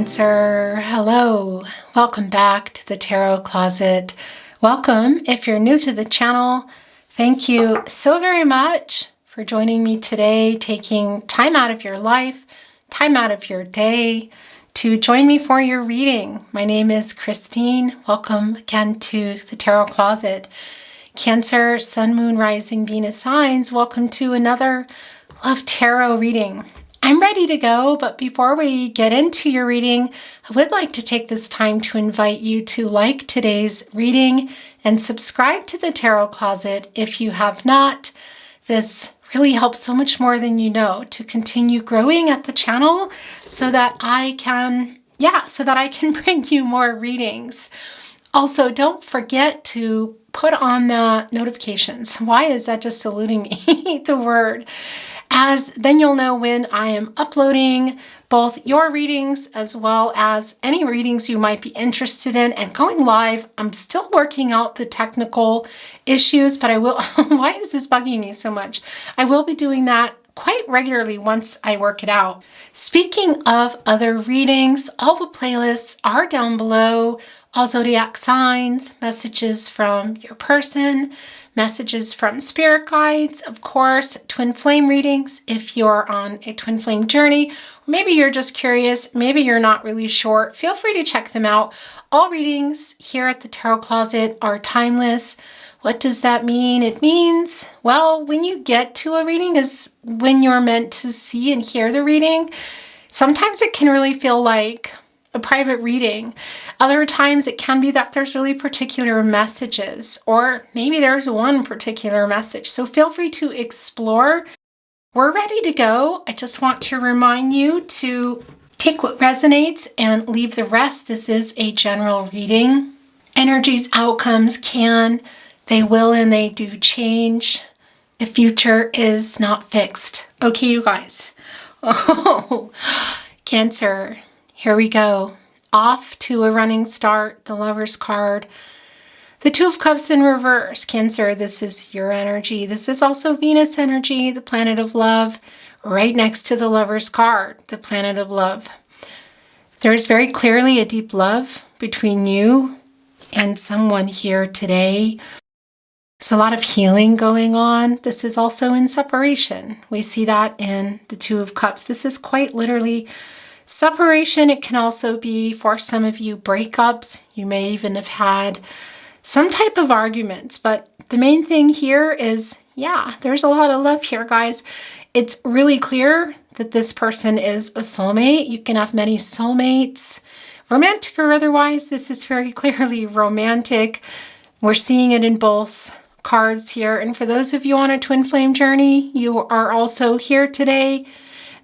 Cancer, hello. Welcome back to the Tarot Closet. Welcome if you're new to the channel. Thank you so very much for joining me today, taking time out of your life, time out of your day to join me for your reading. My name is Christine. Welcome again to the Tarot Closet. Cancer, Sun, Moon, Rising, Venus signs, welcome to another Love Tarot reading. I'm ready to go, but before we get into your reading, I would like to take this time to invite you to like today's reading and subscribe to the Tarot Closet if you have not. This really helps so much more than you know to continue growing at the channel so that I can bring you more readings. Also, don't forget to put on the notifications. Why is that just eluding me? The word. As then you'll know when I am uploading both your readings as well as any readings you might be interested in and going live. I'm still working out the technical issues, but I will. Why is this bugging me so much? I will be doing that quite regularly once I work it out. Speaking of other readings, all the playlists are down below. All zodiac signs, messages from your person, messages from spirit guides, of course, twin flame readings if you're on a twin flame journey. Maybe you're just curious, maybe you're not really sure. Feel free to check them out. All readings here at the Tarot Closet are timeless. What does that mean? It means, well, when you get to a reading is when you're meant to see and hear the reading. Sometimes it can really feel like a private reading. Other times it can be that there's really particular messages, or maybe there's one particular message. So feel free to explore. We're ready to go. I just want to remind you to take what resonates and leave the rest. This is a general reading. Energies, outcomes they will, and they do change. The future is not fixed. Okay, you guys. Oh, Cancer. Here we go. Off to a running start, the Lover's card. The Two of Cups in reverse. Cancer, this is your energy. This is also Venus energy, the planet of love, right next to the Lover's card, the planet of love. There's very clearly a deep love between you and someone here today. There's a lot of healing going on. This is also in separation. We see that in the Two of Cups. This is quite literally separation. It can also be, for some of you, breakups. You may even have had some type of arguments, but the main thing here is, there's a lot of love here, guys. It's really clear that this person is a soulmate. You can have many soulmates, romantic or otherwise. This is very clearly romantic. We're seeing it in both cards here. And for those of you on a twin flame journey, you are also here today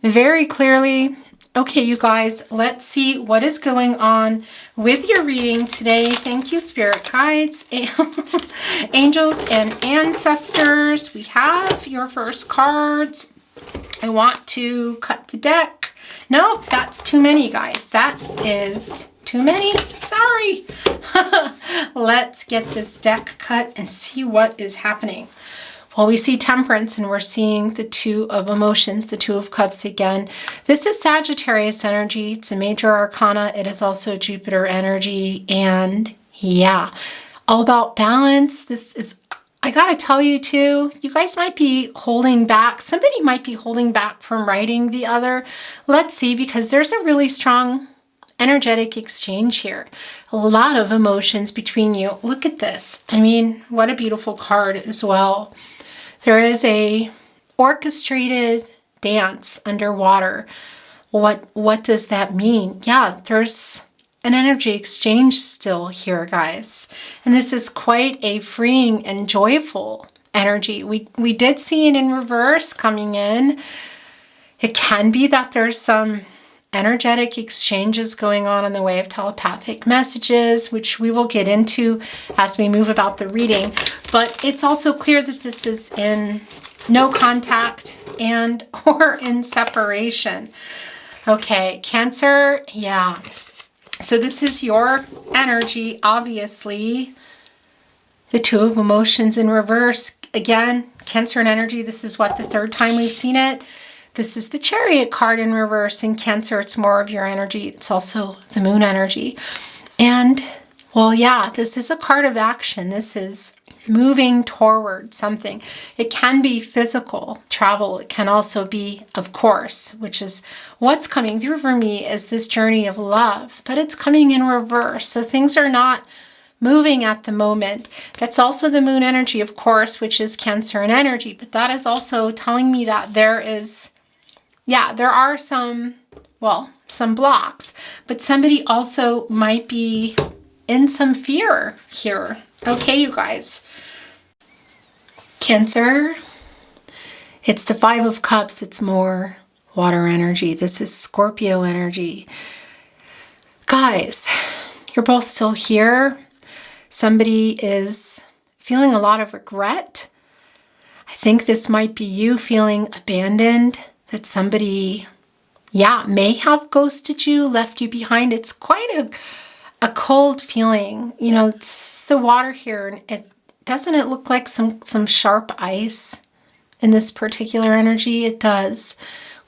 very clearly. Okay, you guys, let's see what is going on with your reading today. Thank you, spirit guides, angels, and ancestors. We have your first cards. I want to cut the deck. Nope, that's too many, guys. That is too many. Sorry. Let's get this deck cut and see what is happening. Well, we see Temperance, and we're seeing the Two of Emotions, the Two of Cups again. This is Sagittarius energy. It's a major arcana. It is also Jupiter energy. And all about balance. This is, I gotta tell you too, you guys might be holding back. Somebody might be holding back from writing the other. Let's see, because there's a really strong energetic exchange here. A lot of emotions between you. Look at this. I mean, what a beautiful card as well. There is a orchestrated dance underwater. What does that mean? There's an energy exchange still here, guys. And this is quite a freeing and joyful energy. We did see it in reverse coming in. It can be that there's some energetic exchanges going on in the way of telepathic messages, which we will get into as we move about the reading. But it's also clear that this is in no contact and or in separation. Okay, Cancer, So this is your energy, obviously. The Two of Emotions in reverse. Again, Cancer and energy, this is the third time we've seen it. This is the Chariot card in reverse. In Cancer, it's more of your energy. It's also the moon energy. And, well, yeah, this is a card of action. This is moving toward something. It can be physical travel. It can also be, of course, which is what's coming through for me, is this journey of love, but it's coming in reverse. So things are not moving at the moment. That's also the moon energy, of course, which is Cancer and energy, but that is also telling me that there are some blocks, but somebody also might be in some fear here. Okay, you guys. Cancer, it's the Five of Cups. It's more water energy. This is Scorpio energy. Guys, you're both still here. Somebody is feeling a lot of regret. I think this might be you feeling abandoned, that somebody, may have ghosted you, left you behind. It's quite a cold feeling. You know, it's the water here, and doesn't it look like some sharp ice in this particular energy? It does.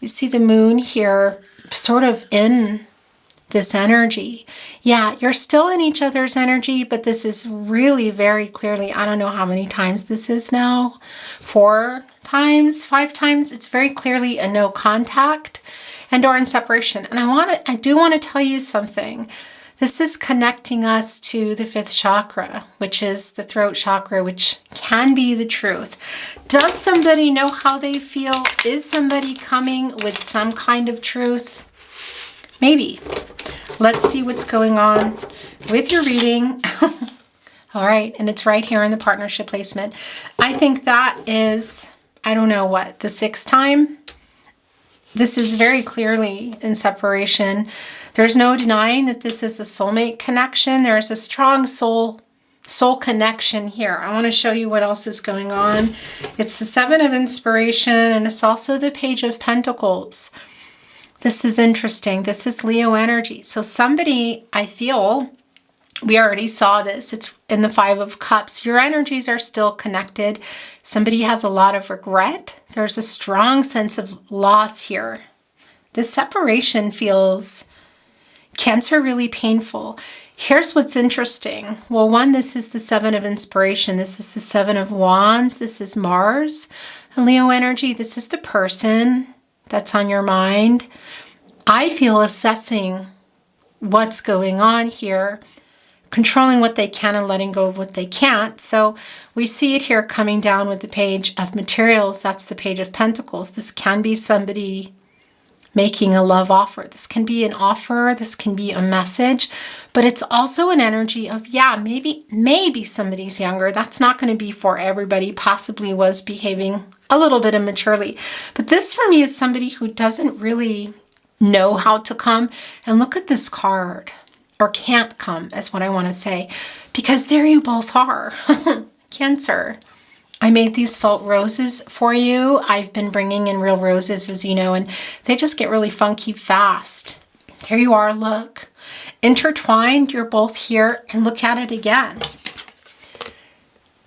We see the moon here sort of in this energy. Yeah, you're still in each other's energy, but this is really very clearly, I don't know how many times this is now, 4 times, 5 times. It's very clearly a no contact and or in separation. And I do want to tell you something. This is connecting us to the 5th chakra, which is the throat chakra, which can be the truth. Does somebody know how they feel? Is somebody coming with some kind of truth? Maybe. Let's see what's going on with your reading. All right, and it's right here in the partnership placement. I think that is, I don't know what, the 6th time? This is very clearly in separation. There's no denying that this is a soulmate connection. There's a strong soul connection here. I want to show you what else is going on. It's the 7 of Inspiration, and it's also the Page of Pentacles. This is interesting. This is Leo energy. So somebody, I feel, we already saw this. It's in the 5 of Cups. Your energies are still connected. Somebody has a lot of regret. There's a strong sense of loss here. This separation feels, Cancer, really painful. Here's what's interesting. Well, one, this is the 7 of Inspiration. This is the 7 of Wands. This is Mars. And Leo energy, this is the person that's on your mind. I feel assessing what's going on here, controlling what they can and letting go of what they can't. So we see it here coming down with the Page of Materials. That's the Page of Pentacles. This can be somebody making a love offer. This can be an offer. This can be a message, but it's also an energy of, maybe somebody's younger. That's not going to be for everybody, possibly was behaving a little bit immaturely. But this for me is somebody who doesn't really know how to come. And look at this card, or can't come, is what I want to say, because there you both are. Cancer. I made these felt roses for you. I've been bringing in real roses, as you know, and they just get really funky fast. There you are, look. Intertwined, you're both here, and look at it again.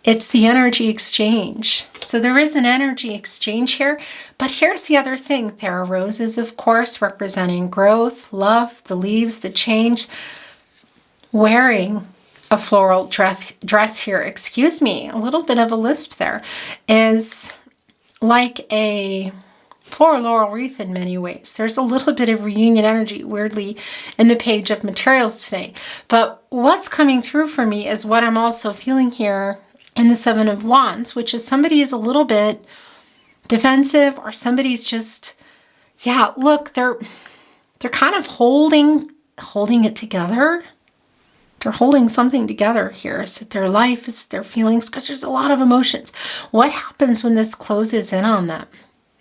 It's the energy exchange. So there is an energy exchange here, but here's the other thing. There are roses, of course, representing growth, love, the leaves, the change. Wearing a floral dress here, excuse me, a little bit of a lisp there, is like a floral laurel wreath in many ways. There's a little bit of reunion energy, weirdly, in the Page of Materials today. But what's coming through for me is what I'm also feeling here in the 7 of Wands, which is somebody is a little bit defensive, or somebody's just, look, they're kind of holding it together. They're holding something together here. Is it their life? Is it their feelings? Because there's a lot of emotions. What happens when this closes in on them?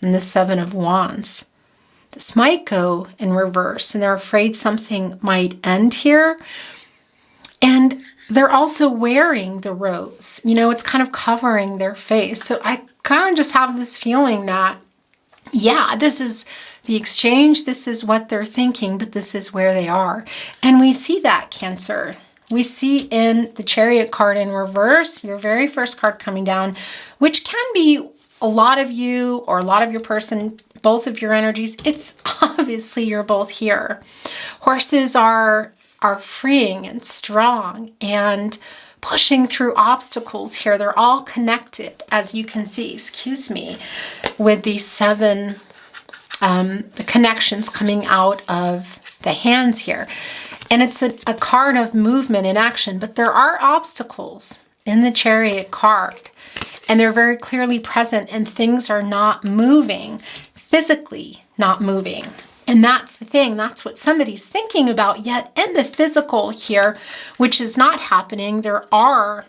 In the 7 of Wands, this might go in reverse, and they're afraid something might end here. And they're also wearing the rose. You know, it's kind of covering their face. So I kind of just have this feeling that, this is the exchange. This is what they're thinking, but this is where they are. And we see that, Cancer. We see in the Chariot card in reverse, your very first card coming down, which can be a lot of you or a lot of your person, both of your energies, it's obviously you're both here. Horses are freeing and strong and pushing through obstacles here. They're all connected, as you can see, excuse me, with these 7 the connections coming out of the hands here. And it's a card of movement and action, but there are obstacles in the Chariot card, and they're very clearly present, and things are not moving, physically not moving. And that's the thing, that's what somebody's thinking about, yet in the physical here, which is not happening, there are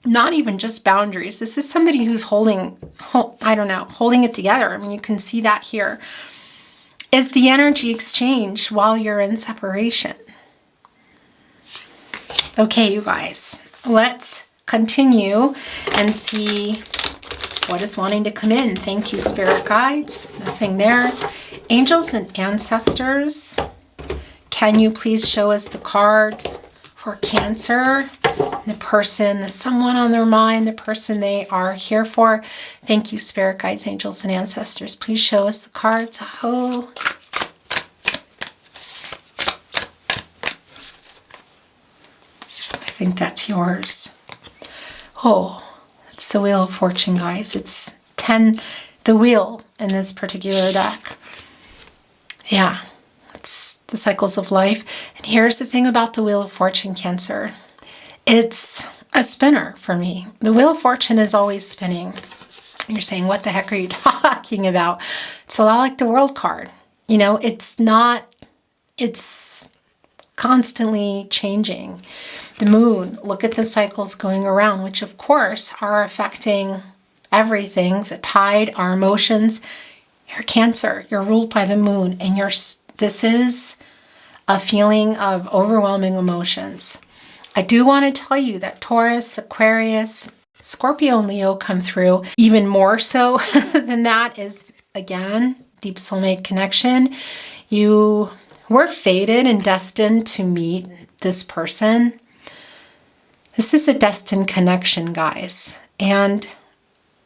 not even just boundaries. This is somebody who's holding it together. I mean, you can see that here. Is the energy exchange while you're in separation. Okay, you guys, let's continue and see what is wanting to come in. Thank you, spirit guides. Nothing there. Angels and ancestors, can you please show us the cards for Cancer? The person, the someone on their mind, the person they are here for. Thank you, spirit guides, angels, and ancestors. Please show us the cards. Oh. I think that's yours. Oh, it's the Wheel of Fortune, guys. It's 10, the wheel in this particular deck. Yeah, it's the cycles of life. And here's the thing about the Wheel of Fortune, Cancer. It's a spinner for me. The Wheel of Fortune is always spinning. You're saying, what the heck are you talking about? It's a lot like the World card. You know, it's constantly changing. The moon, look at the cycles going around, which of course are affecting everything, the tide, our emotions. You're Cancer, you're ruled by the moon, and this is a feeling of overwhelming emotions. I do want to tell you that Taurus, Aquarius, Scorpio, and Leo come through. Even more so than that is, again, deep soulmate connection. You were fated and destined to meet this person. This is a destined connection, guys. And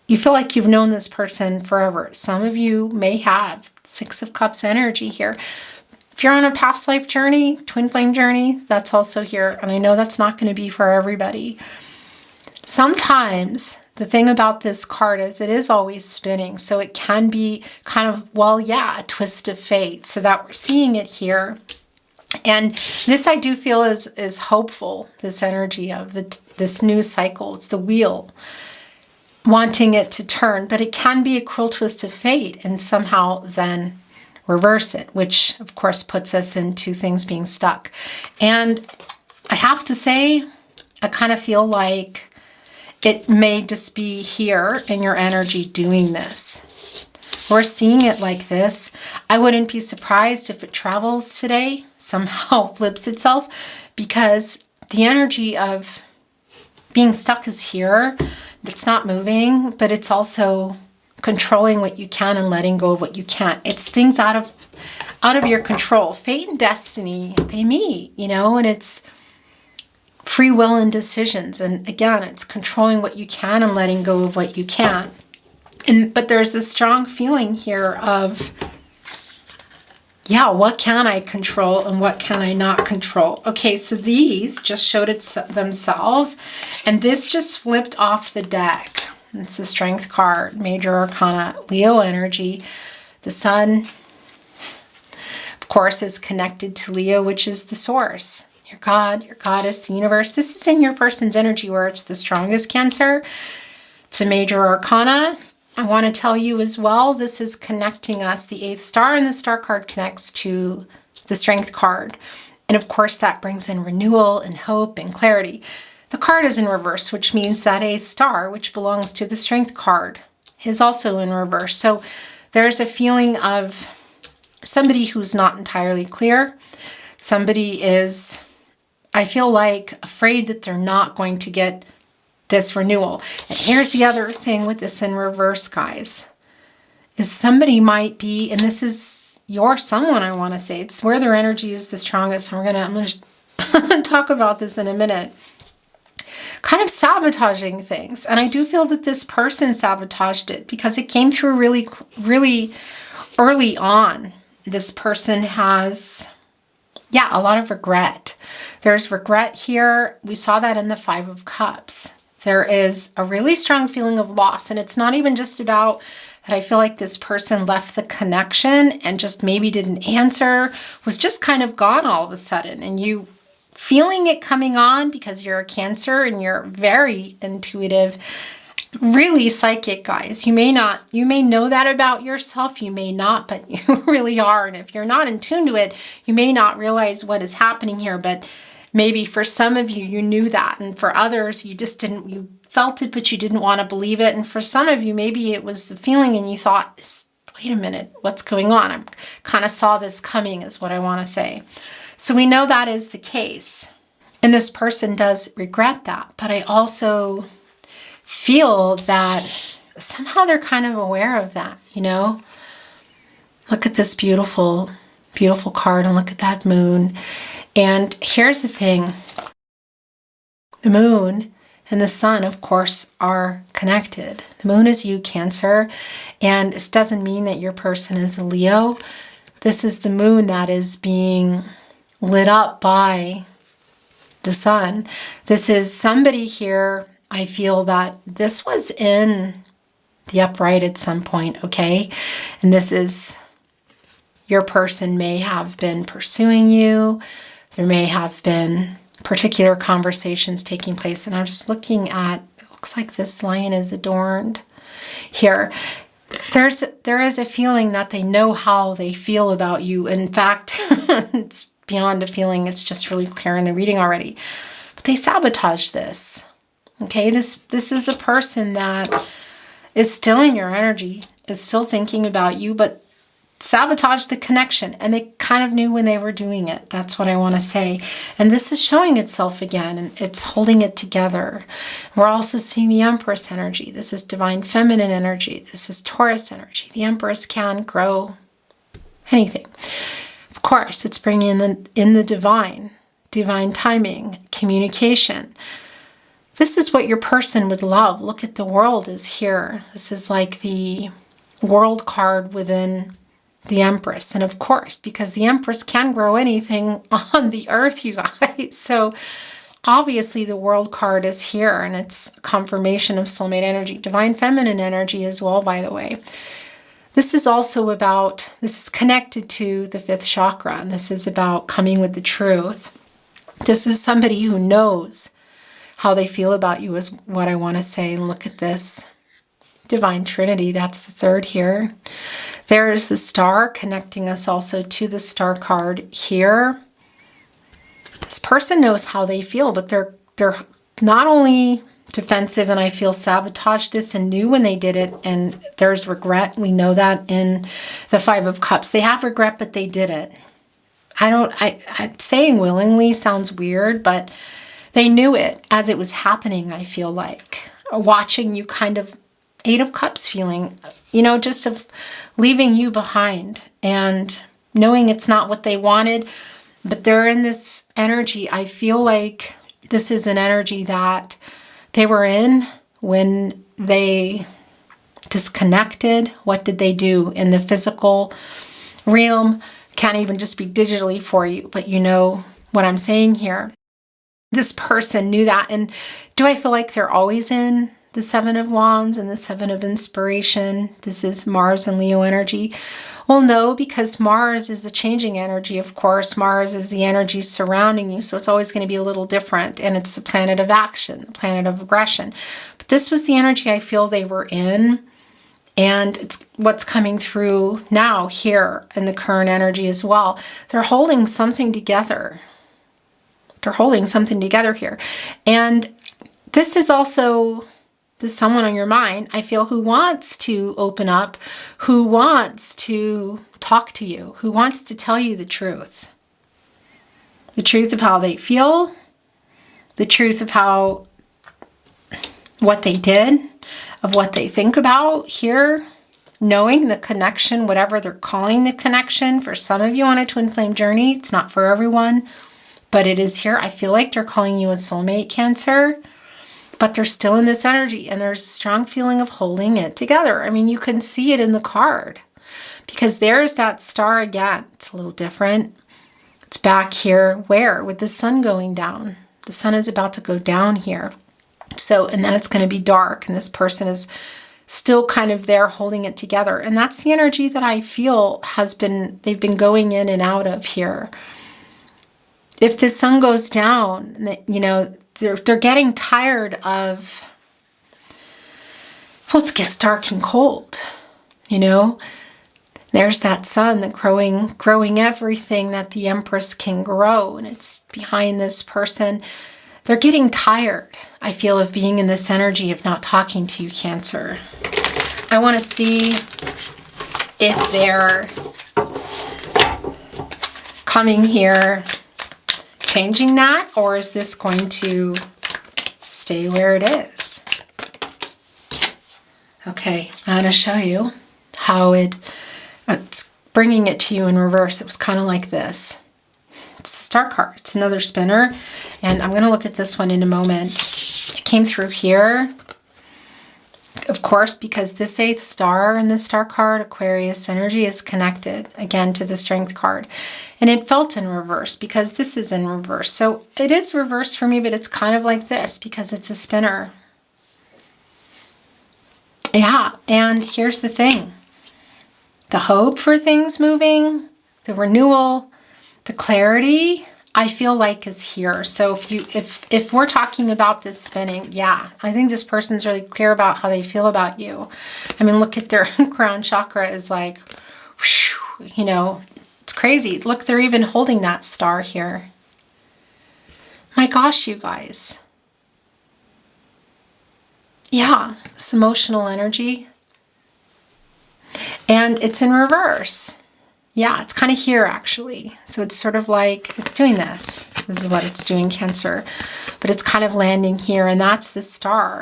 you feel like you've known this person forever. Some of you may have 6 of Cups energy here. If you're on a past life journey, twin flame journey, that's also here. And I know that's not going to be for everybody. Sometimes the thing about this card is it is always spinning. So it can be kind of, well, yeah, a twist of fate. So that we're seeing it here. And this I do feel is hopeful, this energy of this new cycle. It's the wheel, wanting it to turn. But it can be a cruel twist of fate and somehow then reverse it, which of course puts us into things being stuck. And I have to say, I kind of feel like it may just be here in your energy doing this. We're seeing it like this. I wouldn't be surprised if it travels today, somehow flips itself, because the energy of being stuck is here. It's not moving, but it's also controlling what you can and letting go of what you can't. It's things out of your control. Fate and destiny, they meet, you know, and it's free will and decisions. And again, it's controlling what you can and letting go of what you can't. But there's a strong feeling here of, yeah, what can I control and what can I not control? Okay, so these just showed themselves, and this just flipped off the deck. It's the Strength card, Major Arcana, Leo energy. The Sun, of course, is connected to Leo, which is the source. Your God, your goddess, the universe. This is in your person's energy where it's the strongest, Cancer. It's a Major Arcana. I want to tell you as well, this is connecting us. The 8th star and the Star card connects to the Strength card. And of course, that brings in renewal and hope and clarity. The card is in reverse, which means that 8th star, which belongs to the Strength card, is also in reverse. So there's a feeling of somebody who's not entirely clear. Somebody is, I feel like, afraid that they're not going to get this renewal. And here's the other thing with this in reverse, guys, is somebody might be, and this is your someone, I want to say, it's where their energy is the strongest. I'm going to talk about this in a minute. kind of sabotaging things. And I do feel that this person sabotaged it because it came through really, really early on. This person has, yeah, a lot of regret. There's regret here. We saw that in the Five of Cups. There is a really strong feeling of loss. And it's not even just about that I feel like this person left the connection and just maybe didn't answer, was just kind of gone all of a sudden. And you feeling it coming on because you're a Cancer and you're very intuitive, really psychic, guys. You may know that about yourself, you may not, but you really are. And if you're not in tune to it, you may not realize what is happening here. But maybe for some of you, you knew that. And for others, you just didn't, you felt it, but you didn't want to believe it. And for some of you, maybe it was the feeling and you thought, wait a minute, what's going on? I kind of saw this coming is what I want to say. So we know that is the case. And this person does regret that. But I also feel that somehow they're kind of aware of that, you know? Look at this beautiful, beautiful card and look at that moon. And here's the thing. The moon and the sun, of course, are connected. The moon is you, Cancer, and this doesn't mean that your person is a Leo. This is the moon that is being lit up by the sun. This is somebody here, I feel that this was in the upright at some point, okay? And this is, your person may have been pursuing you. There may have been particular conversations taking place. And I'm just looking at, it looks like this lion is adorned here. There is a feeling that they know how they feel about you. In fact, it's beyond a feeling. It's just really clear in the reading already. But they sabotage this. Okay, this is a person that is still in your energy, is still thinking about you, but sabotage the connection. And they kind of knew when they were doing it. That's what I want to say. And this is showing itself again, and it's holding it together. We're also seeing the Empress energy. This is divine feminine energy. This is Taurus energy. The Empress can grow anything. Of course, it's bringing in the divine timing, communication. This is what your person would love. Look at the world is here. This is like the world card within the Empress. And of course, because the Empress can grow anything on the earth, you guys. So obviously the world card is here, and it's confirmation of soulmate energy. Divine feminine energy as well, by the way. This is also about, this is connected to the 5th chakra, and this is about coming with the truth. This is somebody who knows how they feel about you is what I want to say. And look at this. Divine Trinity, that's the 3rd here. There is the star connecting us also to the star card here. This person knows how they feel, but they're not only defensive, and I feel sabotaged this and knew when they did it, and there's regret. We know that in the 5 of Cups. They have regret, but they did it. Saying willingly sounds weird, but they knew it as it was happening, I feel like. Watching you kind of 8 of Cups feeling, you know, just of leaving you behind and knowing it's not what they wanted, but they're in this energy. I feel like this is an energy that they were in when they disconnected. What did they do in the physical realm? Can't even just be digitally for you, but you know what I'm saying here. This person knew that. And do I feel like they're always in the 7 of Wands and the 7 of Inspiration? This is Mars and Leo energy. Well, no, because Mars is a changing energy, of course. Mars is the energy surrounding you, so it's always going to be a little different. And it's the planet of action, the planet of aggression. But this was the energy I feel they were in. And it's what's coming through now here in the current energy as well. They're holding something together. They're holding something together here. And this is also, there's someone on your mind, I feel, who wants to open up, who wants to talk to you, who wants to tell you the truth. The truth of how they feel, the truth of how, what they did, of what they think about here, knowing the connection, whatever they're calling the connection. For some of you on a twin flame journey, it's not for everyone, but it is here. I feel like they're calling you a soulmate, Cancer. but they're still in this energy, and there's a strong feeling of holding it together. I mean, you can see it in the card because there's that star again. It's a little different. It's back here where? With the sun going down. The sun is about to go down here. So, and then it's going to be dark, and this person is still kind of there holding it together. And that's the energy that I feel they've been going in and out of here. If the sun goes down, you know, they're getting tired of, well, it gets dark and cold, you know. There's that sun that growing everything that the Empress can grow, and it's behind this person. They're getting tired, I feel, of being in this energy of not talking to you, Cancer. I want to see if they're coming here, changing that, or is this going to stay where it is? Okay, I'm going to show you how it's bringing it to you in reverse. It was kind of like this. It's the Star card. It's another spinner, and I'm going to look at this one in a moment. It came through here, of course, because this 8th star and the Star card, Aquarius energy, is connected again to the Strength card. And it felt in reverse because this is in reverse. So it is reverse for me, but it's kind of like this because it's a spinner. Yeah, and here's the thing. The hope for things moving, the renewal, the clarity, I feel like is here. So if we're talking about this spinning, yeah, I think this person's really clear about how they feel about you. I mean, look at their crown chakra is like, whoosh, you know, it's crazy. Look, they're even holding that star here. My gosh, you guys. Yeah, this emotional energy. And it's in reverse. Yeah, it's kind of here actually. So it's sort of like, it's doing this. This is what it's doing, Cancer. But it's kind of landing here, and that's the star.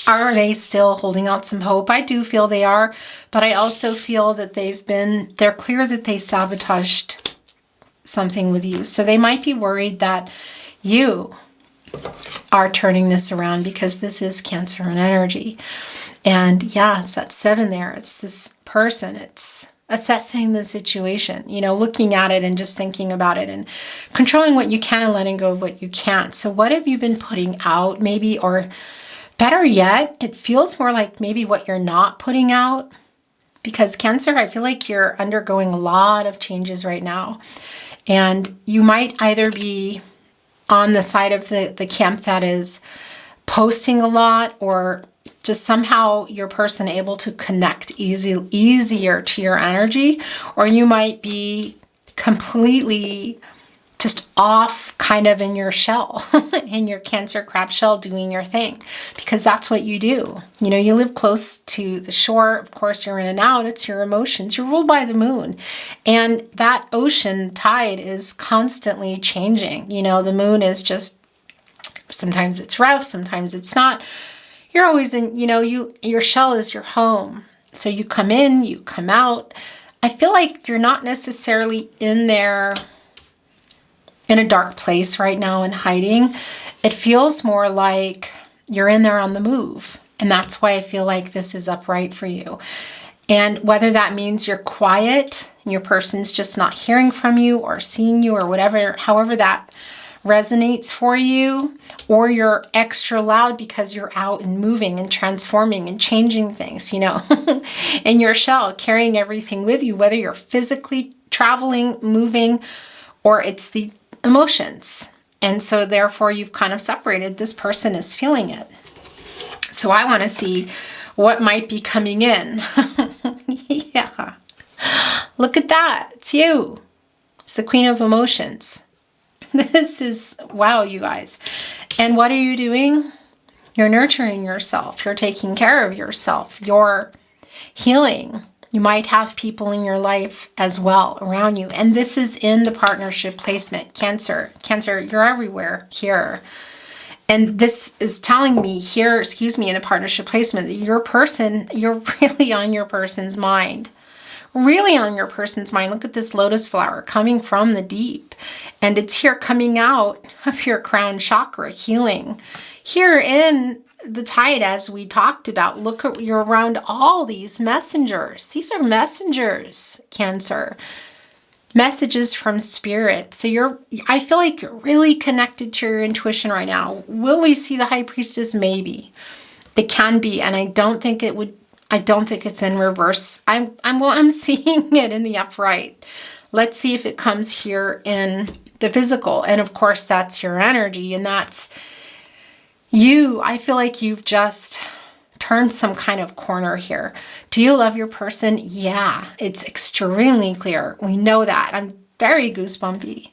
Are they still holding out some hope? I do feel they are, but I also feel that they're clear that they sabotaged something with you. So they might be worried that you are turning this around because this is Cancer and energy. And yeah, it's that 7 there. It's this person. It's assessing the situation, you know, looking at it and just thinking about it and controlling what you can and letting go of what you can't. So what have you been putting out maybe, or better yet, it feels more like maybe what you're not putting out, because Cancer, I feel like you're undergoing a lot of changes right now. And you might either be on the side of the camp that is posting a lot, or just somehow your person able to connect easier to your energy, or you might be completely just off kind of in your shell, in your Cancer crab shell doing your thing, because that's what you do. You know, you live close to the shore. Of course, you're in and out. It's your emotions. You're ruled by the moon. And that ocean tide is constantly changing. You know, the moon is just, sometimes it's rough, sometimes it's not. You're always in, you know, your shell is your home. So you come in, you come out. I feel like you're not necessarily in there in a dark place right now and hiding. It feels more like you're in there on the move. And that's why I feel like this is upright for you. And whether that means you're quiet and your person's just not hearing from you or seeing you or whatever, however that resonates for you, or you're extra loud because you're out and moving and transforming and changing things, you know, in your shell, carrying everything with you, whether you're physically traveling, moving, or it's the emotions. And so therefore you've kind of separated. This person is feeling it. So I want to see what might be coming in. Yeah. Look at that. It's you. It's the Queen of Emotions. This is, wow, you guys. And what are you doing? You're nurturing yourself. You're taking care of yourself. You're healing. You might have people in your life as well around you. And this is in the partnership placement. Cancer, you're everywhere here. And this is telling me here, in the partnership placement, that your person, you're really on your person's mind. Really on your person's mind. Look at this lotus flower coming from the deep. And it's here coming out of your crown chakra, healing here in the tide, as we talked about, look at, you're around all these messengers. These are messengers, Cancer. Messages from spirit. So I feel like you're really connected to your intuition right now. Will we see the High Priestess? Maybe. It can be, and I don't think it's in reverse. I'm seeing it in the upright. Let's see if it comes here in the physical. And of course, that's your energy, and that's you. I feel like you've just turned some kind of corner here. Do you love your person? Yeah, it's extremely clear. We know that. I'm very goosebumpy.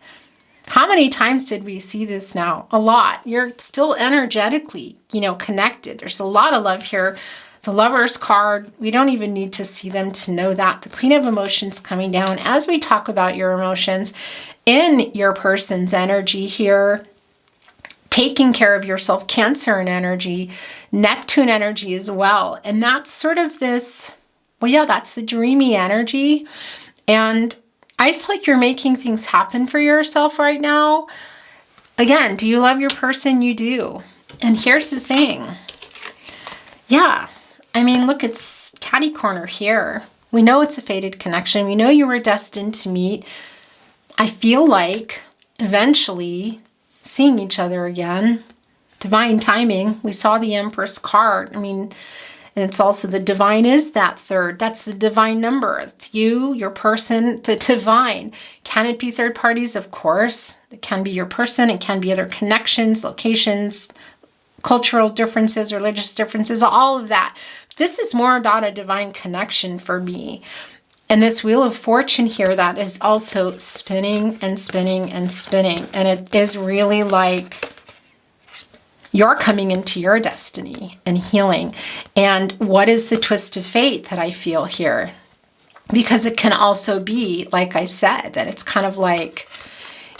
How many times did we see this now? A lot. You're still energetically, connected. There's a lot of love here. The Lover's card, we don't even need to see them to know that. The Queen of Emotions coming down as we talk about your emotions in your person's energy here. Taking care of yourself, Cancer and energy, Neptune energy as well. And that's sort of this, that's the dreamy energy. And I just feel like you're making things happen for yourself right now. Again, do you love your person? You do. And here's the thing. Yeah. I mean, look, it's catty corner here. We know it's a fated connection. We know you were destined to meet. I feel like eventually seeing each other again. Divine timing. We saw the Empress card. I mean, and it's also the divine is that third. That's the divine number. It's you, your person, the divine. Can it be third parties? Of course. It can be your person. It can be other connections, locations, cultural differences, religious differences, all of that. This is more about a divine connection for me. And this Wheel of Fortune here that is also spinning and spinning and spinning. And it is really like you're coming into your destiny and healing. And what is the twist of fate that I feel here? Because it can also be, like I said, that it's kind of like,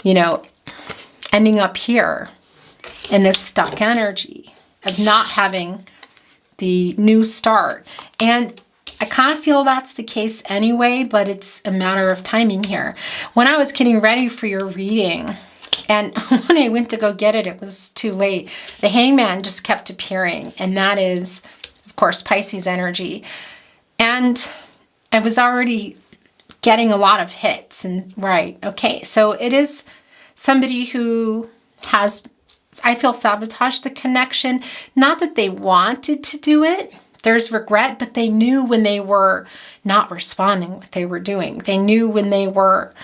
ending up here in this stuck energy of not having the new start. And I kind of feel that's the case anyway, but it's a matter of timing here. When I was getting ready for your reading, and when I went to go get it, it was too late. The Hangman just kept appearing, and that is, of course, Pisces energy. And I was already getting a lot of hits, and right, okay, so it is somebody who has, I feel, sabotaged the connection. Not that they wanted to do it. There's regret, but they knew when they were not responding what they were doing. They knew when they were,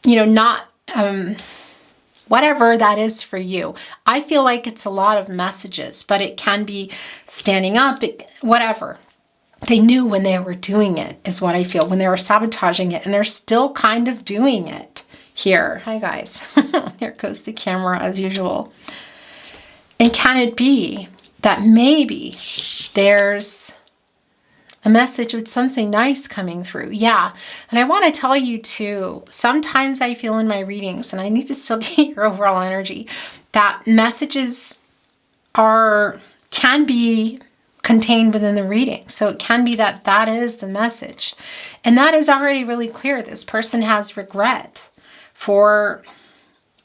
not, whatever that is for you. I feel like it's a lot of messages, but it can be standing up, whatever. They knew when they were doing it, is what I feel, when they were sabotaging it, and they're still kind of doing it here. Hi, guys. There goes the camera as usual. And can it be that maybe there's a message with something nice coming through? Yeah. And I want to tell you too, sometimes I feel in my readings, and I need to still get your overall energy, that messages can be contained within the reading. So it can be that is the message. And that is already really clear. This person has regret for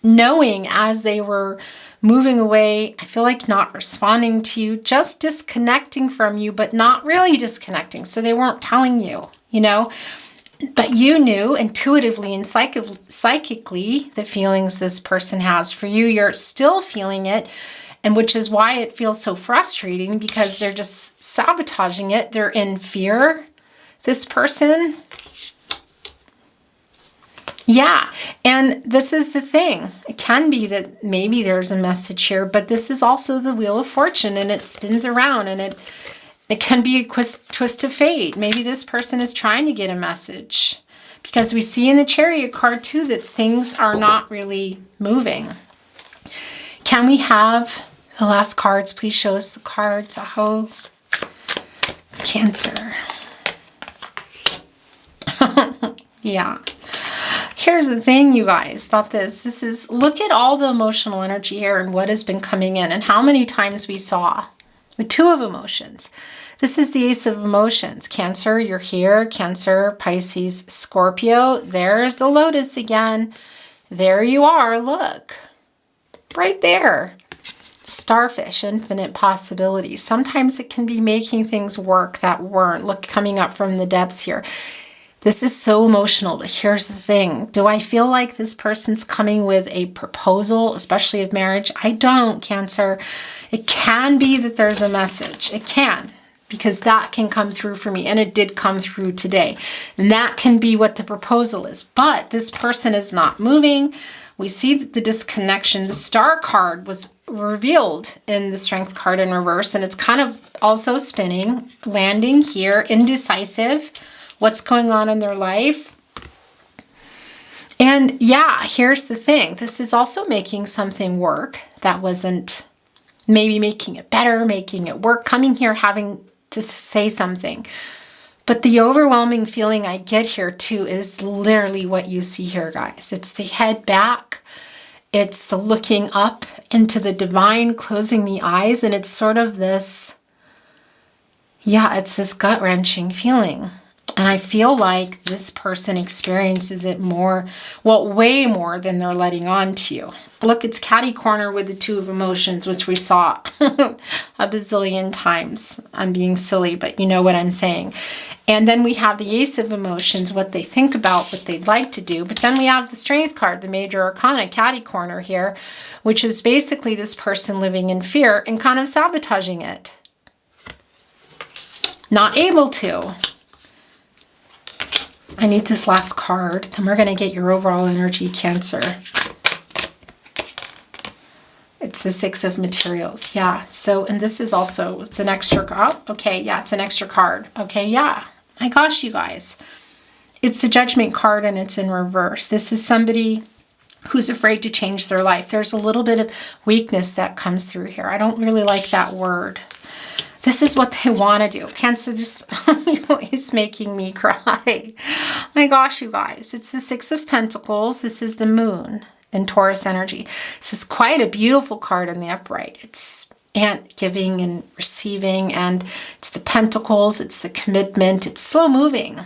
knowing as they were moving away, I feel like not responding to you, just disconnecting from you, but not really disconnecting. So they weren't telling you, but you knew intuitively and psychically the feelings this person has for you. You're still feeling it. And which is why it feels so frustrating, because they're just sabotaging it. They're in fear, this person. Yeah, and this is the thing. It can be that maybe there's a message here, but this is also the Wheel of Fortune, and it spins around, and it can be a twist of fate. Maybe this person is trying to get a message, because we see in the Chariot card too that things are not really moving. Can we have the last cards? Please show us the cards. Aho. Cancer. Yeah. Here's the thing, you guys, about this. This is, look at all the emotional energy here and what has been coming in and how many times we saw the Two of Emotions. This is the Ace of Emotions. Cancer, you're here. Cancer, Pisces, Scorpio. There's the Lotus again. There you are. Look. Right there. Starfish, infinite possibilities. Sometimes it can be making things work that weren't. Look, coming up from the depths here. This is so emotional, but here's the thing. Do I feel like this person's coming with a proposal, especially of marriage? I don't, Cancer. It can be that there's a message. It can, because that can come through for me, and it did come through today. And that can be what the proposal is. But this person is not moving. We see that the disconnection. The Star card was revealed in the Strength card in reverse, and it's kind of also spinning, landing here, indecisive. What's going on in their life? And yeah, here's the thing. This is also making something work that wasn't, maybe making it better, making it work, coming here, having to say something. But the overwhelming feeling I get here too is literally what you see here, guys. It's the head back. It's the looking up into the divine, closing the eyes. And it's sort of this, yeah, it's this gut-wrenching feeling. And I feel like this person experiences it more, well, way more than they're letting on to you. Look, it's catty corner with the Two of Emotions, which we saw a bazillion times. I'm being silly, but you know what I'm saying. And then we have the Ace of Emotions, what they think about, what they'd like to do. But then we have the Strength card, the Major Arcana, catty corner here, which is basically this person living in fear and kind of sabotaging it. Not able to. I need this last card. Then we're going to get your overall energy, Cancer. It's the Six of Materials. Yeah. So, and this is also, it's an extra, oh, okay. Yeah, it's an extra card. Okay. Yeah. My gosh, you guys. It's the Judgment card and it's in reverse. This is somebody who's afraid to change their life. There's a little bit of weakness that comes through here. I don't really like that word. This is what they want to do. Cancer just is making me cry. My gosh, you guys. It's the Six of Pentacles. This is the Moon in Taurus energy. This is quite a beautiful card in the upright. It's and giving and receiving, and it's the Pentacles. It's the commitment. It's slow moving.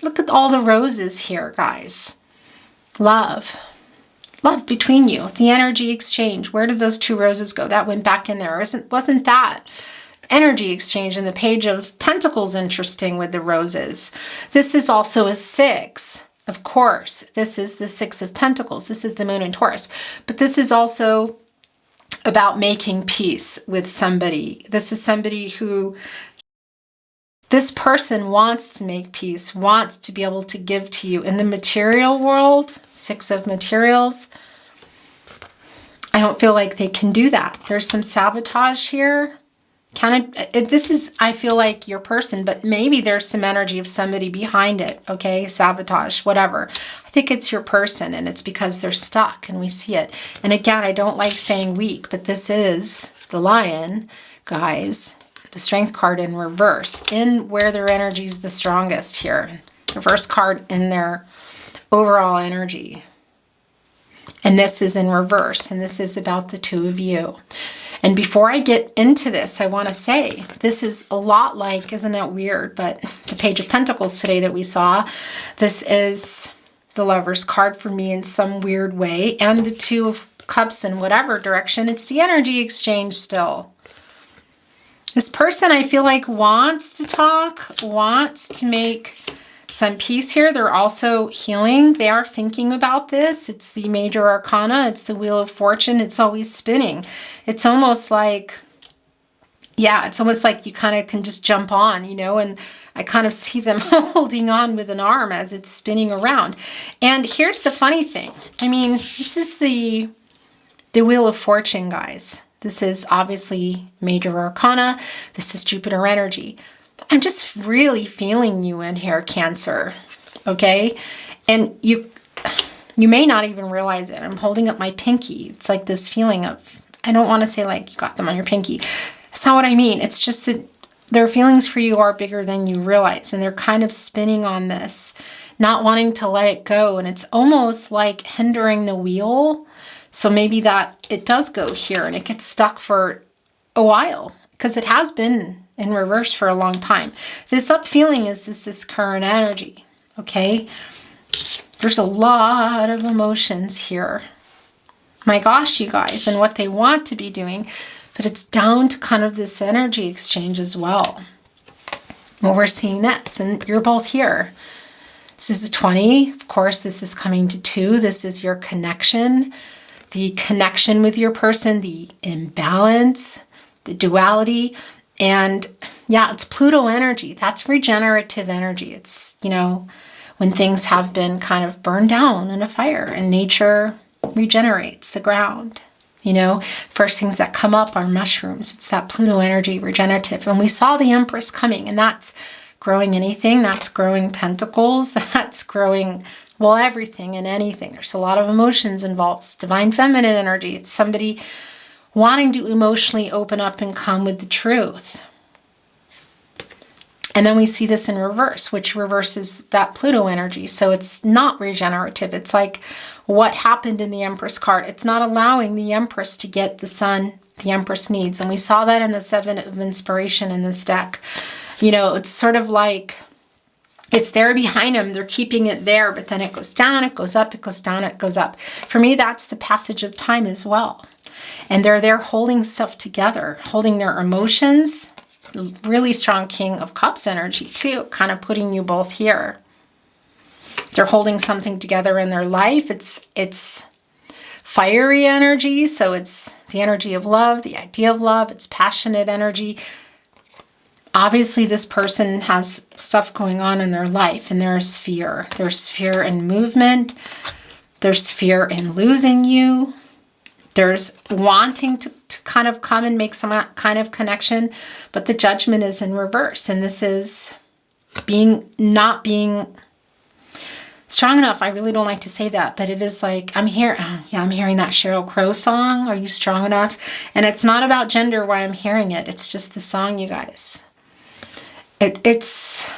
Look at all the roses here, guys. Love. Love between you. The energy exchange. Where did those two roses go? That went back in there. Wasn't that energy exchange in the Page of Pentacles interesting with the roses? This is also a six. Of course, this is the Six of Pentacles. This is the Moon in Taurus. But this is also about making peace with somebody. This is somebody who, this person wants to make peace, wants to be able to give to you. In the material world, Six of Materials, I don't feel like they can do that. There's some sabotage here. This is, I feel like, your person, but maybe there's some energy of somebody behind it, okay? Sabotage, whatever. I think it's your person, and it's because they're stuck, and we see it. And again, I don't like saying weak, but this is the Lion, guys. The Strength card in reverse, in where their energy is the strongest here. Reverse card in their overall energy. And this is in reverse, and this is about the two of you. And before I get into this, I want to say this is a lot like, isn't it weird, but the Page of Pentacles today that we saw, this is the Lover's card for me in some weird way, and the Two of Cups in whatever direction. It's the energy exchange still. This person, I feel like, wants to talk, wants to make some peace here. They're also healing. They are thinking about this. It's the Major Arcana. It's the Wheel of Fortune. It's always spinning. It's almost like, yeah, it's almost like you kind of can just jump on, you know, and I kind of see them holding on with an arm as it's spinning around. And here's the funny thing. I mean, this is the Wheel of Fortune, guys. This is obviously Major Arcana. This is Jupiter energy. I'm just really feeling you in here, Cancer, okay? And you may not even realize it. I'm holding up my pinky. It's like this feeling of, I don't want to say like you got them on your pinky. That's not what I mean. It's just that their feelings for you are bigger than you realize, and they're kind of spinning on this, not wanting to let it go, and it's almost like hindering the wheel. So maybe that it does go here, and it gets stuck for a while, because it has been in reverse for a long time. This up feeling is this current energy, okay? There's a lot of emotions here. My gosh, you guys, and what they want to be doing. But it's down to kind of this energy exchange as well. Well, we're seeing this, and you're both here. This is a 20. Of course, this is coming to 2. This is your connection, the connection with your person, the imbalance, the duality. And yeah, it's Pluto energy. That's regenerative energy. It's, you know, when things have been kind of burned down in a fire and nature regenerates the ground. You know, first things that come up are mushrooms. It's that Pluto energy, regenerative. And we saw the Empress coming, and that's growing anything. That's growing pentacles. That's growing, well, everything and anything. There's a lot of emotions involved. It's divine feminine energy. It's somebody wanting to emotionally open up and come with the truth. And then we see this in reverse, which reverses that Pluto energy. So it's not regenerative. It's like what happened in the Empress card. It's not allowing the Empress to get the sun the Empress needs. And we saw that in the 7 of Inspiration in this deck. You know, it's sort of like it's there behind them. They're keeping it there, but then it goes down, it goes up, it goes down, it goes up. For me, that's the passage of time as well. And they're there holding stuff together, holding their emotions. Really strong King of Cups energy too, kind of putting you both here. They're holding something together in their life. It's fiery energy, so it's the energy of love, the idea of love. It's passionate energy. Obviously, this person has stuff going on in their life, and there's fear. There's fear in movement. There's fear in losing you. There's wanting to kind of come and make some kind of connection, but the Judgment is in reverse. And this is not being strong enough. I really don't like to say that, but it is like, I'm hearing that Sheryl Crow song, Are You Strong Enough? And it's not about gender why I'm hearing it. It's just the song, you guys. It's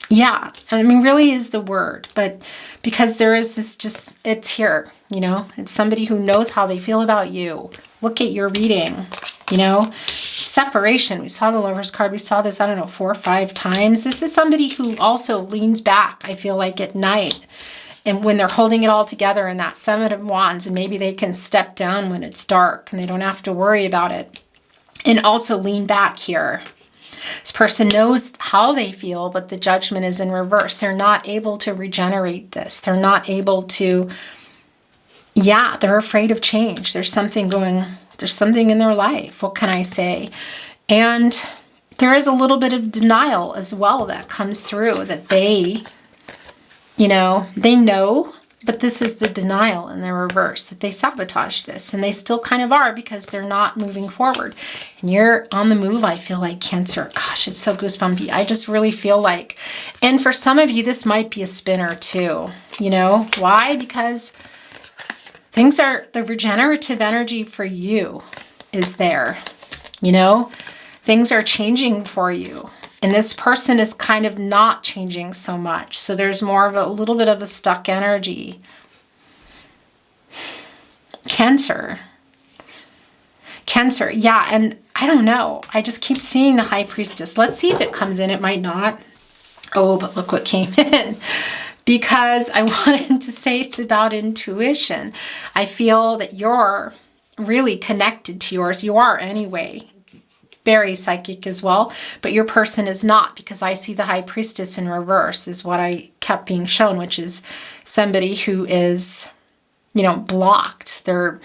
yeah, I mean, really is the word, but because there is this it's here, you know, it's somebody who knows how they feel about you. Look at your reading, you know, separation. We saw the Lover's card. We saw this, I don't know, 4 or 5 times. This is somebody who also leans back, I feel like, at night. And when they're holding it all together in that 7 of Wands, and maybe they can step down when it's dark and they don't have to worry about it. And also lean back here. This person knows how they feel, but the Judgment is in reverse. They're not able to regenerate this. They're not able to, they're afraid of change. There's something in their life. What can I say? And there is a little bit of denial as well that comes through, that they know, but this is the denial in the reverse, that they sabotage this, and they still kind of are because they're not moving forward. And you're on the move, I feel like, Cancer. Gosh, it's so goosebumpy. I just really feel like, and for some of you, this might be a spinner too. You know, why? Because the regenerative energy for you is there. You know, things are changing for you. And this person is kind of not changing so much. So there's more of a little bit of a stuck energy. Cancer, yeah, and I don't know. I just keep seeing the High Priestess. Let's see if it comes in. It might not. Oh, but look what came in. Because I wanted to say it's about intuition. I feel that you're really connected to yours. You are anyway. Very psychic as well, but your person is not, because I see the High Priestess in reverse is what I kept being shown, which is somebody who is, blocked. They're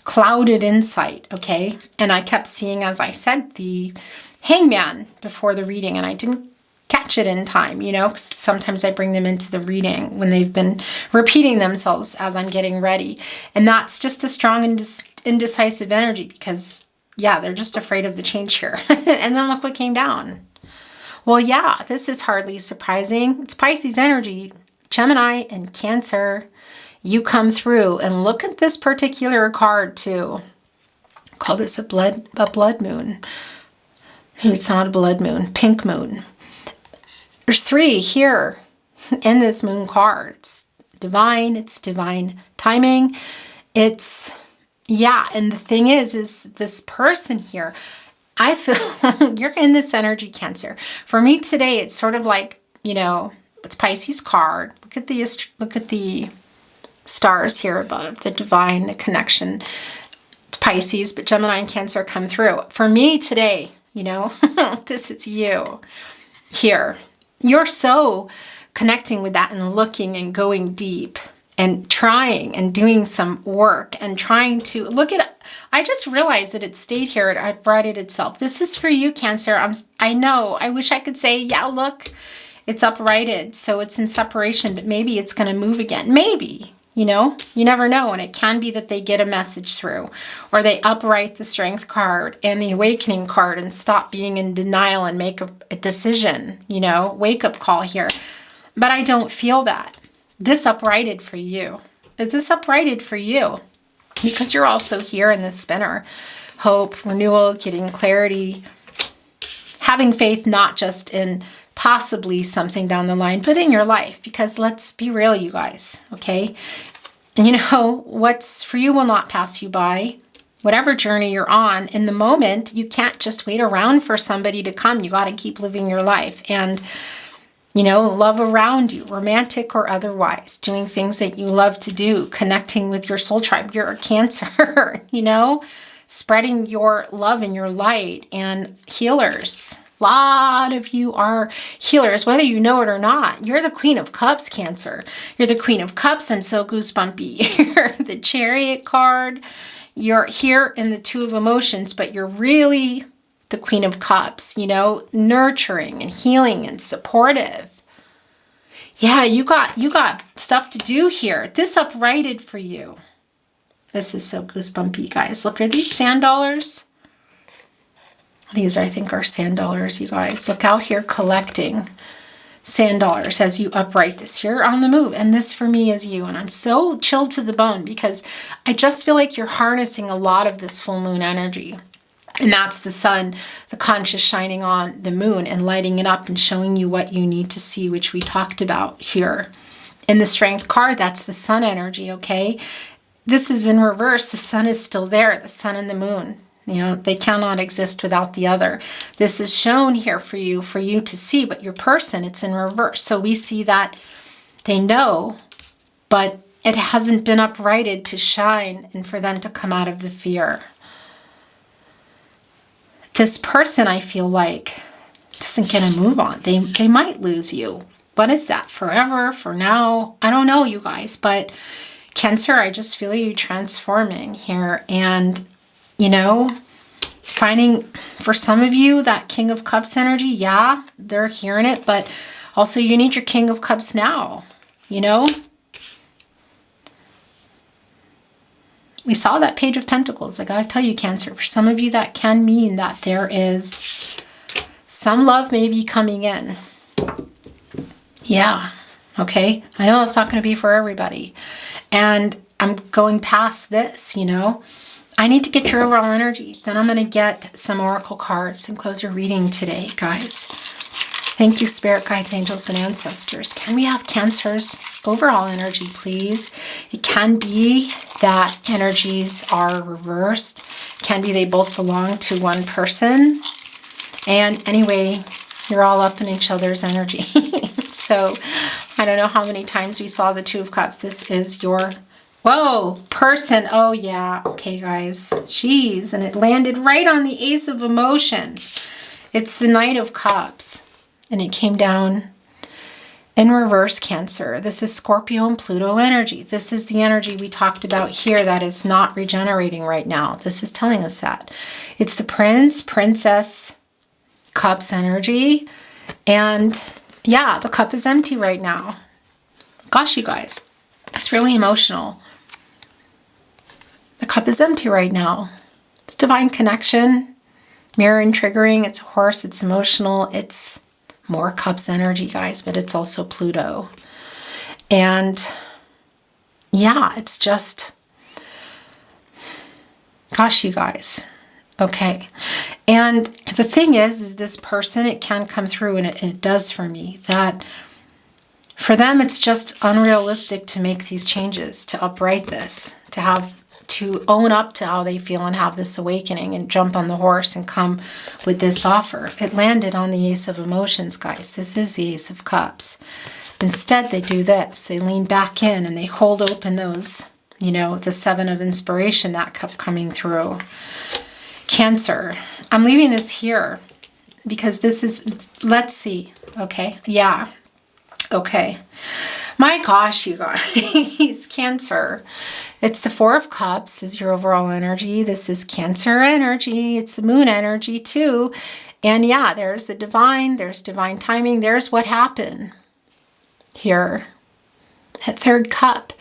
clouded insight, okay? And I kept seeing, as I said, the Hangman before the reading, and I didn't catch it in time, 'cause sometimes I bring them into the reading when they've been repeating themselves as I'm getting ready. And that's just a strong indecisive energy, because they're just afraid of the change here. And then look what came down. Well, this is hardly surprising. It's Pisces energy, Gemini and Cancer. You come through, and look at this particular card too. Call this a blood moon. It's not a blood moon, pink moon. There's 3 here in this moon card. It's divine timing. And the thing is this person here, I feel you're in this energy, Cancer. For me today, it's sort of like, it's Pisces card. Look at the stars here above, the divine, the connection. It's Pisces, but Gemini and Cancer come through. For me today, this is you here. You're so connecting with that and looking and going deep and trying and doing some work and trying to look at. I just realized that it stayed here. It uprighted itself. This is for you, Cancer. I know. I wish I could say, yeah, look, it's uprighted. So it's in separation, but maybe it's going to move again. Maybe. You never know. And it can be that they get a message through, or they upright the Strength card and the Awakening card and stop being in denial and make a decision, wake up call here. But I don't feel that. This uprighted for you. Is this uprighted for you? Because you're also here in the spinner. Hope, renewal, getting clarity, having faith, not just in possibly something down the line, but in your life, because let's be real, you guys, okay? And what's for you will not pass you by. Whatever journey you're on, in the moment, you can't just wait around for somebody to come. You got to keep living your life. And, love around you, romantic or otherwise, doing things that you love to do, connecting with your soul tribe. You're a Cancer, spreading your love and your light, and healers. A lot of you are healers, whether you know it or not. You're the Queen of Cups, Cancer. You're the Queen of Cups. I'm so goosebumpy. You're the Chariot card. You're here in the Two of Emotions, but you're really the Queen of Cups, nurturing and healing and supportive. Yeah, you got stuff to do here. This uprighted for you. This is so goosebumpy, guys. Look, are these sand dollars? These, I think, are sand dollars, you guys. Look out here collecting sand dollars as you upright this. You're on the move. And this for me is you. And I'm so chilled to the bone because I just feel like you're harnessing a lot of this full moon energy. And that's the sun, the conscious shining on the moon and lighting it up and showing you what you need to see, which we talked about here. In the Strength card, that's the sun energy, okay? This is in reverse. The sun is still there, the sun and the moon. They cannot exist without the other. This is shown here for you to see, but your person, it's in reverse. So we see that they know, but it hasn't been uprighted to shine and for them to come out of the fear. This person, I feel like, doesn't get a move on. They might lose you. What is that? Forever? For now? I don't know, you guys. But Cancer, I just feel you transforming here. And finding, for some of you, that King of Cups energy, yeah, they're hearing it, but also you need your King of Cups now, We saw that Page of Pentacles. I gotta tell you, Cancer, for some of you, that can mean that there is some love maybe coming in. Yeah, okay. I know it's not going to be for everybody. And I'm going past this, I need to get your overall energy. Then I'm going to get some oracle cards and close your reading today, guys. Thank you, Spirit Guides, Angels, and Ancestors. Can we have Cancer's overall energy, please? It can be that energies are reversed. Can be they both belong to one person. And anyway, you're all up in each other's energy. So I don't know how many times we saw the Two of Cups. This is your... Whoa, person. Oh, yeah. Okay, guys. Jeez. And it landed right on the Ace of Emotions. It's the Knight of Cups. And it came down in reverse, Cancer. This is Scorpio and Pluto energy. This is the energy we talked about here that is not regenerating right now. This is telling us that. It's the Prince, Princess, Cups energy. And yeah, the cup is empty right now. Gosh, you guys. It's really emotional. The cup is empty right now. It's divine connection, mirroring, triggering. It's a horse. It's emotional. It's more Cups energy, guys, but it's also Pluto. And yeah, it's just, gosh, you guys. Okay. And the thing is this person, it can come through, and it does for me, that for them, it's just unrealistic to make these changes, to upright this, to own up to how they feel and have this awakening and jump on the horse and come with this offer. It landed on the Ace of Emotions, guys. This is the Ace of Cups. Instead, they do this. They lean back in and they hold open those, you know, the 7 of inspiration that kept coming through. Cancer. I'm leaving this here because this is, let's see. Okay. Yeah. Okay. My gosh, you guys, Cancer. It's the 4 of Cups is your overall energy. This is Cancer energy. It's the moon energy too. And yeah, there's the divine. There's divine timing. There's what happened here. That 3rd cup.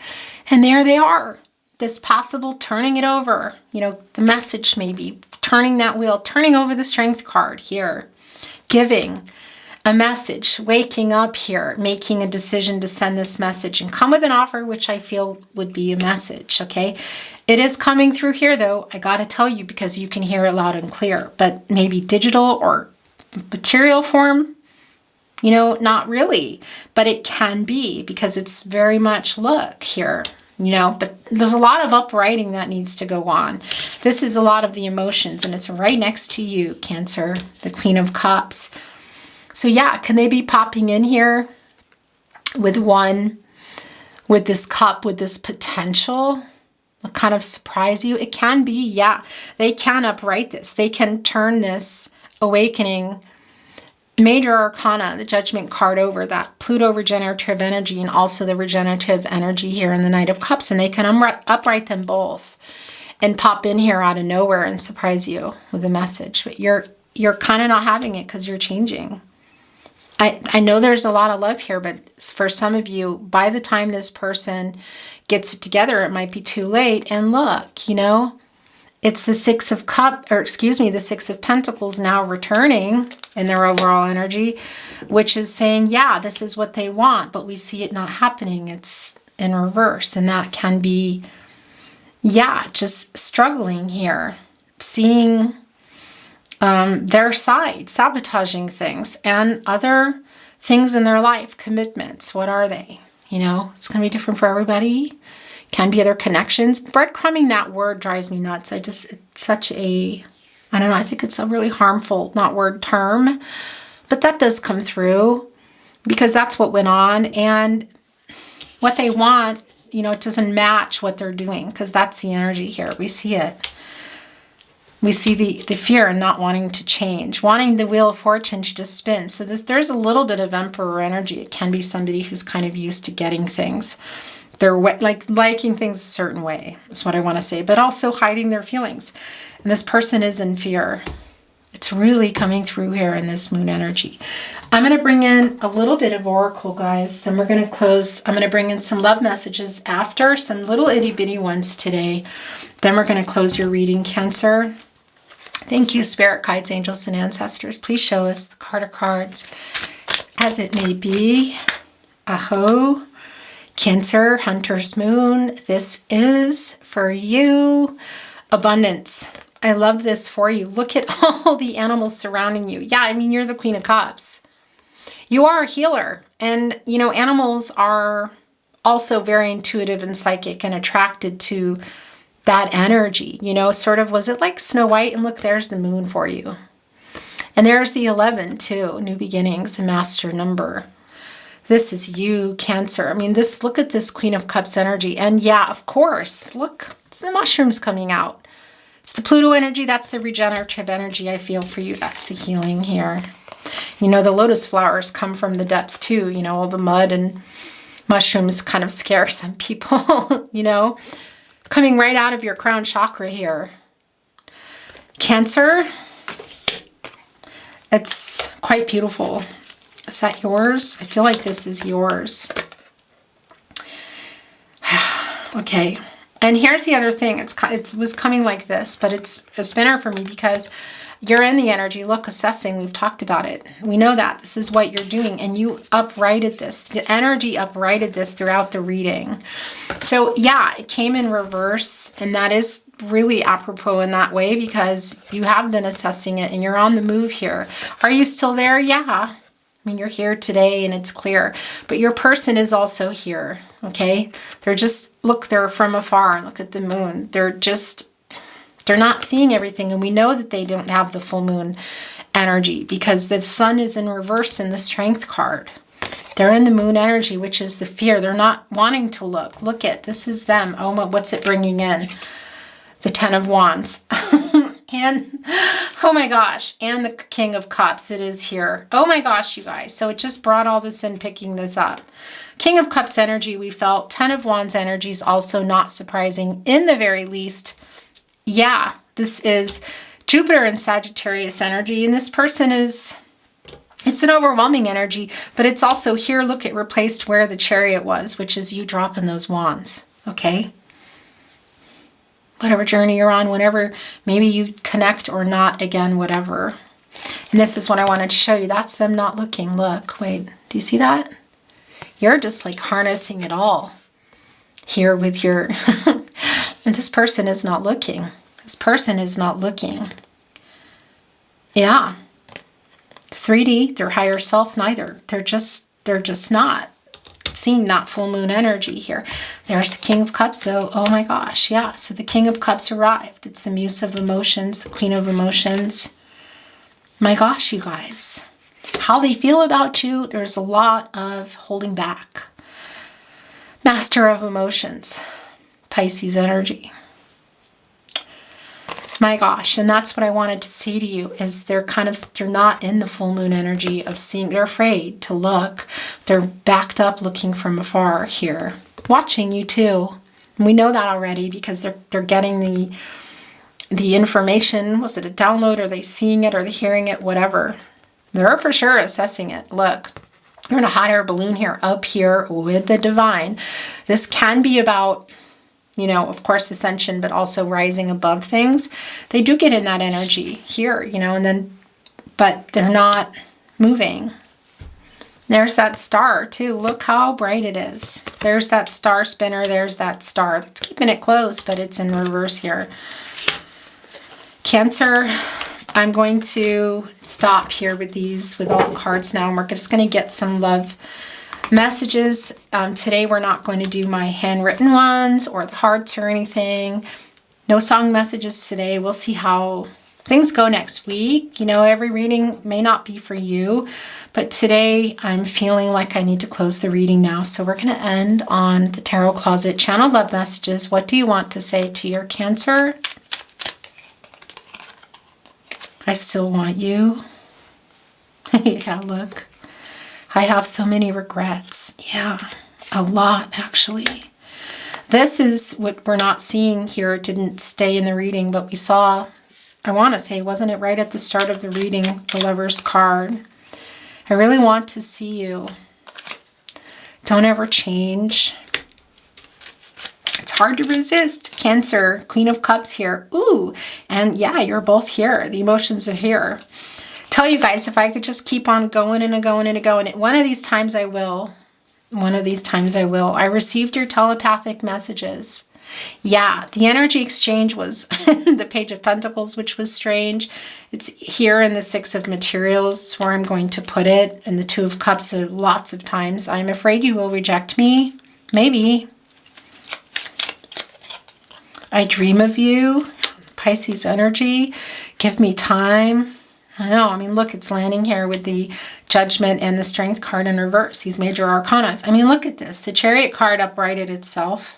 And there they are. This possible turning it over. You know, the message maybe. Turning that wheel. Turning over the Strength card here. Giving a message, waking up here, making a decision to send this message and come with an offer, which I feel would be a message, okay? It is coming through here, though. I got to tell you because you can hear it loud and clear, but maybe digital or material form, you know, not really, but it can be because it's very much, look here, you know, but there's a lot of uprighting that needs to go on. This is a lot of the emotions, and it's right next to you, Cancer, the Queen of Cups. So yeah, can they be popping in here with this cup, with this potential, kind of surprise you? It can be, yeah. They can upright this. They can turn this awakening, major arcana, the Judgment card over, that Pluto regenerative energy and also the regenerative energy here in the Knight of Cups, and they can upright them both and pop in here out of nowhere and surprise you with a message. But you're kind of not having it because you're changing. I know there's a lot of love here, but for some of you, by the time this person gets it together, it might be too late. And look, you know, it's the 6 of the 6 of Pentacles now returning in their overall energy, which is saying, yeah, this is what they want, but we see it not happening. It's in reverse. And that can be, yeah, just struggling here, seeing their side, sabotaging things and other things in their life, commitments. What are they? You know, it's going to be different for everybody. Can be other connections. Breadcrumbing, that word drives me nuts. It's such a, I don't know, I think it's a really harmful, not word, term. But that does come through because that's what went on. And what they want, you know, it doesn't match what they're doing because that's the energy here. We see it. We see the fear and not wanting to change, wanting the Wheel of Fortune to just spin. So there's a little bit of Emperor energy. It can be somebody who's kind of used to getting things. They're liking things a certain way, is what I want to say, but also hiding their feelings. And this person is in fear. It's really coming through here in this moon energy. I'm going to bring in a little bit of Oracle, guys. Then we're going to close. I'm going to bring in some love messages after, some little itty bitty ones today. Then we're going to close your reading, Cancer. Thank you, Spirit Guides, Angels, and Ancestors. Please show us the card of cards as it may be. Aho. Cancer, Hunter's Moon. This is for you. Abundance. I love this for you. Look at all the animals surrounding you. Yeah, I mean, you're the Queen of Cups. You are a healer. And, you know, animals are also very intuitive and psychic and attracted to that energy, you know, sort of, was it like Snow White? And look, there's the moon for you. And there's the 11 too, new beginnings, a master number. This is you, Cancer. I mean, look at this Queen of Cups energy. And yeah, of course, look, it's the mushrooms coming out. It's the Pluto energy. That's the regenerative energy I feel for you. That's the healing here. You know, the lotus flowers come from the depth too. You know, all the mud and mushrooms kind of scare some people, you know. Coming right out of your crown chakra here. Cancer, it's quite beautiful. Is that yours? I feel like this is yours. Okay. And here's the other thing. It was coming like this, but it's a spinner for me because you're in the energy. Look, assessing. We've talked about it. We know that. This is what you're doing. And you uprighted this. The energy uprighted this throughout the reading. So, yeah, it came in reverse. And that is really apropos in that way because you have been assessing it and you're on the move here. Are you still there? Yeah. I mean, you're here today and it's clear. But your person is also here. Okay? They're just, look, they're from afar. Look at the moon. They're not seeing everything, and we know that they don't have the full moon energy because the sun is in reverse in the Strength card. They're in the moon energy, which is the fear. They're not wanting to look. Look at, this is them. Oh, what's it bringing in? The Ten of Wands. And, oh my gosh, and the King of Cups, it is here. Oh my gosh, you guys. So it just brought all this in, picking this up. King of Cups energy, we felt. Ten of Wands energy is also not surprising in the very least. Yeah, this is Jupiter and Sagittarius energy, and this person is, it's an overwhelming energy, but it's also here, look, it replaced where the Chariot was, which is you dropping those wands, okay? Whatever journey you're on, whenever maybe you connect or not, again, whatever. And this is what I wanted to show you. That's them not looking. Look, wait, do you see that? You're just like harnessing it all here with your, and this person is not looking. This person is not looking. Yeah. 3D, their higher self, neither. They're just not seeing that full moon energy here. There's the King of Cups though. Oh my gosh, yeah. So the King of Cups arrived. It's the Muse of Emotions, the Queen of Emotions. My gosh, you guys. How they feel about you, there's a lot of holding back. Master of Emotions, Pisces energy. My gosh, and that's what I wanted to say to you, is they're not in the full moon energy of seeing. They're afraid to look. They're backed up looking from afar here, watching you too. And we know that already because they're getting the information. Was it a download? Are they seeing it? Are they hearing it? Whatever. They're for sure assessing it. Look, you're in a hot air balloon here, up here with the divine. This can be about, you know, of course, ascension, but also rising above things. They do get in that energy here, you know, and then, but they're not moving. There's that star too. Look how bright it is. There's that star spinner. There's that star. It's keeping it closed, but it's in reverse here. Cancer, I'm going to stop here with these, with all the cards now, and we're just going to get some love messages. Today we're not going to do my handwritten ones or the hearts or anything. No song messages today. We'll see how things go next week. You know, every reading may not be for you, but today I'm feeling like I need to close the reading now. So we're going to end on the Tarot Closet. Channel love messages. What do you want to say to your Cancer? I still want you. Yeah, look. I have so many regrets. Yeah, a lot actually. This is what we're not seeing here. It didn't stay in the reading, but we saw, I want to say, wasn't it right at the start of the reading, the Lover's card? I really want to see you. Don't ever change. It's hard to resist. Cancer, Queen of Cups here. Ooh, and yeah, you're both here. The emotions are here. Tell you guys, if I could just keep on going and going and going, one of these times I will. One of these times I will. I received your telepathic messages. Yeah, the energy exchange was the Page of Pentacles, which was strange. It's here in the Six of Materials where I'm going to put it, and the Two of Cups lots of times. I'm afraid you will reject me. Maybe. I dream of you. Pisces energy. Give me time. I know, I mean, look, it's landing here with the Judgment and the Strength card in reverse, these major arcanas. I mean, look at this. The Chariot card uprighted itself.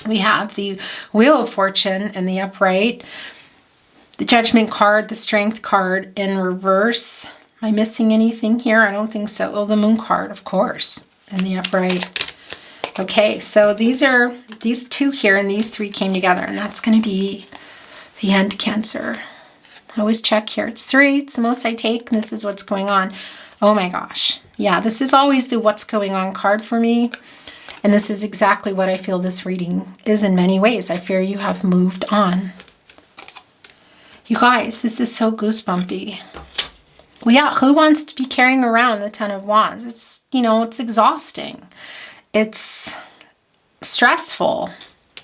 We have the Wheel of Fortune in the upright, the Judgment card, the Strength card in reverse. Am I missing anything here? I don't think so. Oh, the Moon card, of course, in the upright. Okay, so these two here and these three came together, and that's going to be the end, Cancer. I always check here. It's 3. It's the most I take, and this is what's going on. Oh my gosh. Yeah, this is always the what's going on card for me. And this is exactly what I feel this reading is in many ways. I fear you have moved on. You guys, this is so goosebumpy. Well, yeah, who wants to be carrying around the Ten of Wands? It's, you know, it's exhausting. It's stressful.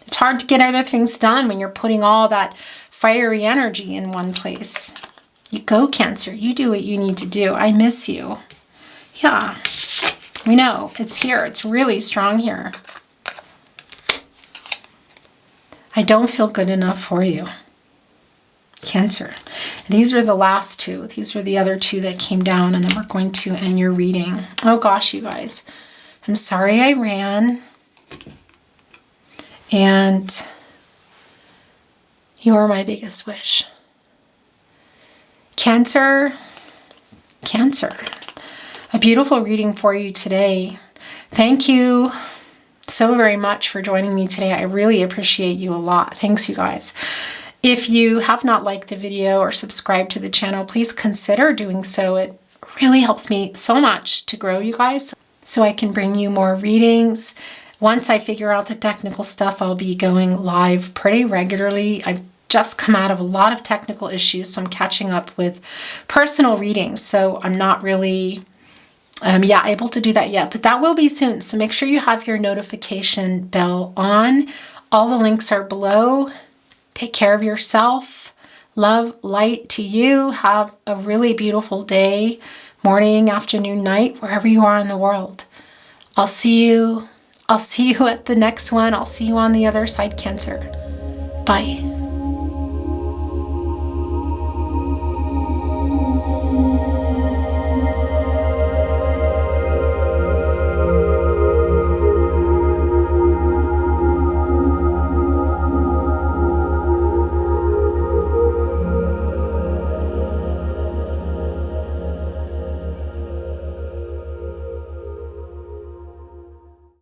It's hard to get other things done when you're putting all that fiery energy in one place. You go, Cancer. You do what you need to do. I miss you. Yeah, we know. It's here. It's really strong here. I don't feel good enough for you. Cancer. These were the last two. These were the other two that came down, and then we're going to end your reading. Oh gosh, you guys. I'm sorry I ran. And you're my biggest wish. Cancer. Cancer. A beautiful reading for you today. Thank you so very much for joining me today. I really appreciate you a lot. Thanks, you guys. If you have not liked the video or subscribed to the channel, please consider doing so. It really helps me so much to grow, you guys, so I can bring you more readings. Once I figure out the technical stuff, I'll be going live pretty regularly. I've just come out of a lot of technical issues, so I'm catching up with personal readings. So I'm not really able to do that yet, but that will be soon. So make sure you have your notification bell on. All the links are below. Take care of yourself. Love, light to you. Have a really beautiful day, morning, afternoon, night, wherever you are in the world. I'll see you at the next one. I'll see you on the other side, Cancer. Bye.